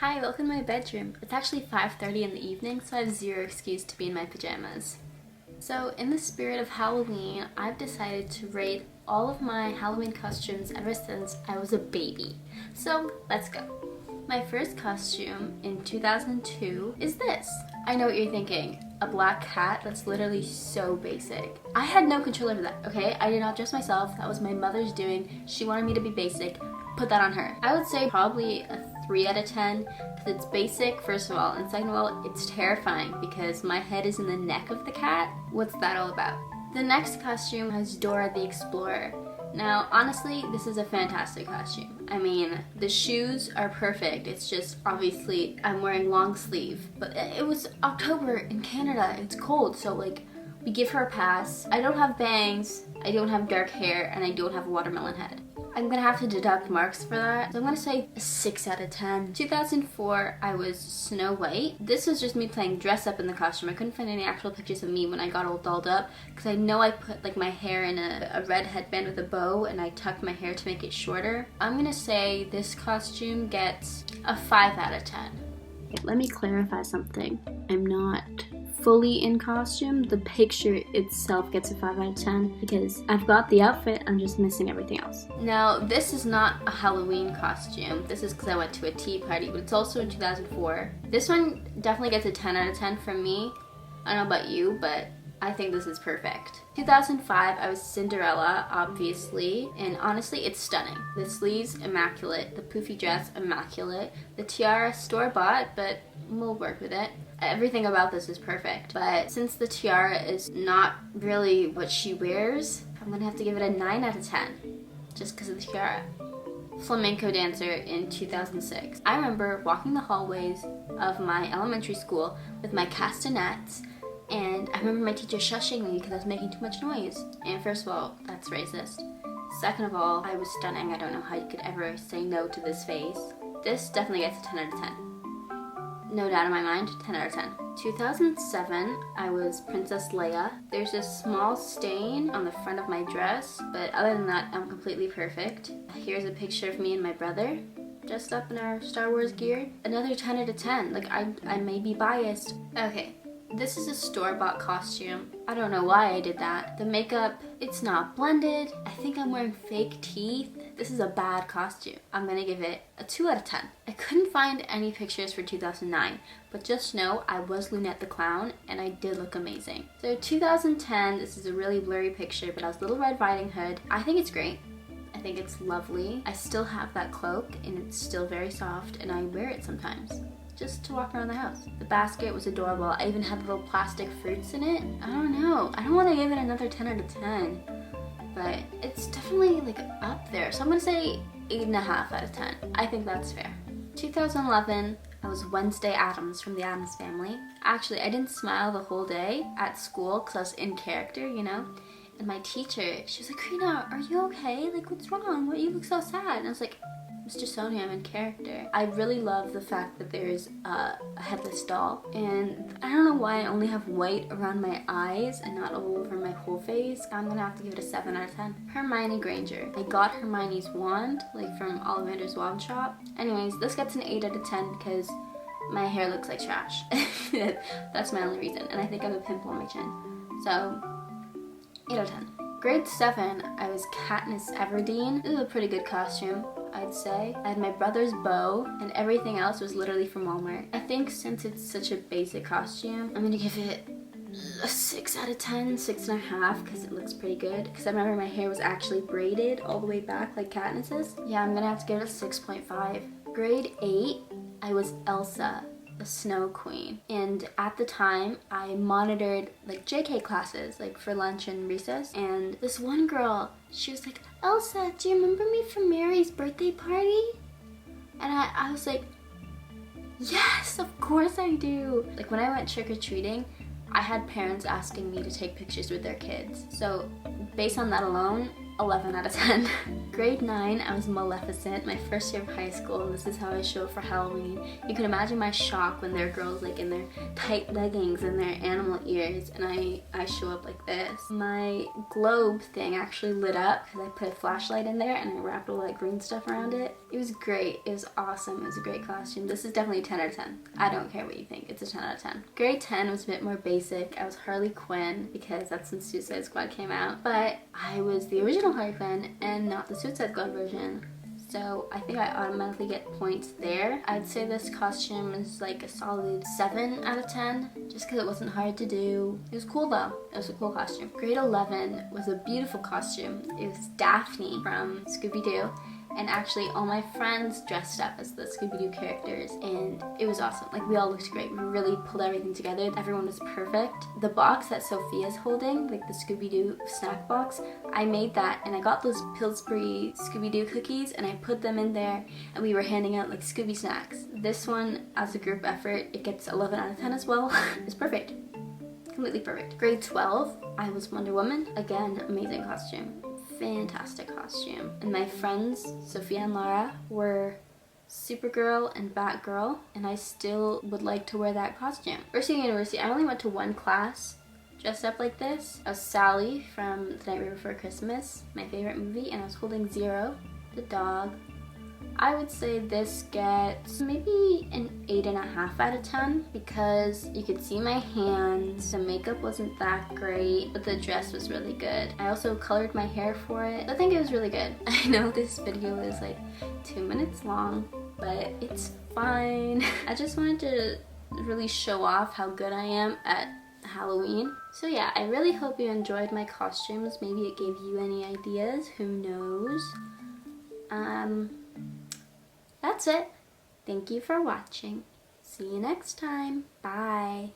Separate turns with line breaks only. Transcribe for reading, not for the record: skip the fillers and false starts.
Hi, welcome to my bedroom. It's actually 5:30 in the evening, so I have zero excuse to be in my pajamas. So in the spirit of Halloween, I've decided to rate all of my Halloween costumes ever since I was a baby. So let's go. My first costume in 2002 is this. I know what you're thinking. A black cat? That's literally so basic. I had no control over that, okay? I did not dress myself. That was my mother's doing. She wanted me to be basic. Put that on her. I would say probably a 3 out of 10 because it's basic, first of all, and second of all, it's terrifying because my head is in the neck of the cat. What's that all about? The next costume has Dora the Explorer. Now, honestly, this is a fantastic costume. I mean, the shoes are perfect. It's just, obviously, I'm wearing long sleeve. But it was October in Canada. It's cold, so like, we give her a pass. I don't have bangs, I don't have dark hair, and I don't have a watermelon head. I'm gonna have to deduct marks for that. So I'm gonna say a 6 out of 10. 2004, I was Snow White. This was just me playing dress up in the costume. I couldn't find any actual pictures of me when I got all dolled up because I know I put like my hair in a red headband with a bow and I tucked my hair to make it shorter. I'm gonna say this costume gets a 5 out of 10. Let me clarify something. I'm not fully in costume. The picture itself gets a 5 out of 10 because I've got the outfit, I'm just missing everything else. Now, this is not a Halloween costume. This is because I went to a tea party, but it's also in 2004. This one definitely gets a 10 out of 10 from me. I don't know about you, but I think this is perfect. 2005, I was Cinderella, obviously, and honestly, it's stunning. The sleeves, immaculate. The poofy dress, immaculate. The tiara, store-bought, but we'll work with it. Everything about this is perfect, but since the tiara is not really what she wears, I'm gonna have to give it a 9 out of 10, just because of the tiara. Flamenco dancer in 2006. I remember walking the hallways of my elementary school with my castanets, and I remember my teacher shushing me because I was making too much noise. And first of all, that's racist. Second of all, I was stunning. I don't know how you could ever say no to this face. This definitely gets a 10 out of 10. No doubt in my mind, 10 out of 10. 2007, I was Princess Leia. There's a small stain on the front of my dress, but other than that, I'm completely perfect. Here's a picture of me and my brother, dressed up in our Star Wars gear. Another 10 out of 10. Like, I may be biased. Okay, this is a store-bought costume. I don't know why I did that. The makeup, it's not blended. I think I'm wearing fake teeth. This is a bad costume. I'm gonna give it a 2 out of 10. I couldn't find any pictures for 2009, but just know I was Lunette the Clown and I did look amazing. So 2010, this is a really blurry picture, but I was Little Red Riding Hood. I think it's great. I think it's lovely. I still have that cloak and it's still very soft and I wear it sometimes, just to walk around the house. The basket was adorable. I even had little plastic fruits in it. I don't know. I don't want to give it another 10 out of 10, but it's definitely like up there. So I'm gonna say 8.5 out of 10. I think that's fair. 2011, I was Wednesday Addams from the Addams Family. Actually, I didn't smile the whole day at school because I was in character, you know? And my teacher, she was like, Karina, are you okay? Like, what's wrong? Why you look so sad? And I was like, Mr. Sonia, I'm in character. I really love the fact that there's a headless doll. And I don't know why I only have white around my eyes and not all over my whole face. I'm gonna have to give it a 7 out of 10. Hermione Granger. I got Hermione's wand, like from Ollivander's Wand Shop. Anyways, this gets an 8 out of 10 because my hair looks like trash. That's my only reason. And I think I have a pimple on my chin. So, 8 out of 10. Grade 7, I was Katniss Everdeen. This is a pretty good costume, I'd say. I had my brother's bow, and everything else was literally from Walmart. I think since it's such a basic costume, I'm gonna give it a 6 out of 10, 6.5, because it looks pretty good. Because I remember my hair was actually braided all the way back like Katniss's. Yeah, I'm gonna have to give it a 6.5. Grade 8, I was Elsa, the Snow Queen. And at the time, I monitored like JK classes, like for lunch and recess. And this one girl, she was like, Elsa, do you remember me from Mary's birthday party? And I was like, yes, of course I do. Like when I went trick-or-treating, I had parents asking me to take pictures with their kids. So based on that alone, 11 out of 10. Grade 9, I was Maleficent, my first year of high school, and this is how I show up for Halloween. You can imagine my shock when there are girls like in their tight leggings and their animal ears, and I show up like this. My globe thing actually lit up because I put a flashlight in there and I wrapped all that green stuff around it. It was great. It was awesome. It was a great costume. This is definitely a 10 out of 10. I don't care what you think. It's a 10 out of 10. Grade 10 was a bit more basic. I was Harley Quinn because that's when Suicide Squad came out, but I was the original Harley Quinn and not the Suicide Squad version. So I think I automatically get points there. I'd say this costume is like a solid 7 out of 10 just because it wasn't hard to do. It was cool though. It was a cool costume. Grade 11 was a beautiful costume. It was Daphne from Scooby-Doo. And actually all my friends dressed up as the Scooby-Doo characters and it was awesome. Like we all looked great. We really pulled everything together. Everyone was perfect. The box that Sophia's holding, like the Scooby-Doo snack box, I made that and I got those Pillsbury Scooby-Doo cookies and I put them in there and we were handing out like Scooby snacks. This one, as a group effort, it gets 11 out of 10 as well. It's perfect. Completely perfect. Grade 12, I was Wonder Woman. Again, amazing costume. Fantastic costume. And my friends, Sophia and Lara, were Supergirl and Batgirl, and I still would like to wear that costume. First year university, I only went to one class dressed up like this. I was Sally from The Night Before Christmas, my favorite movie, and I was holding Zero, the dog. I would say this gets maybe an 8.5 out of 10 because you could see my hands. The makeup wasn't that great, but the dress was really good. I also colored my hair for it. I think it was really good. I know this video is like 2 minutes long, but it's fine. I just wanted to really show off how good I am at Halloween. So yeah, I really hope you enjoyed my costumes. Maybe it gave you any ideas, who knows. That's it. Thank you for watching. See you next time. Bye.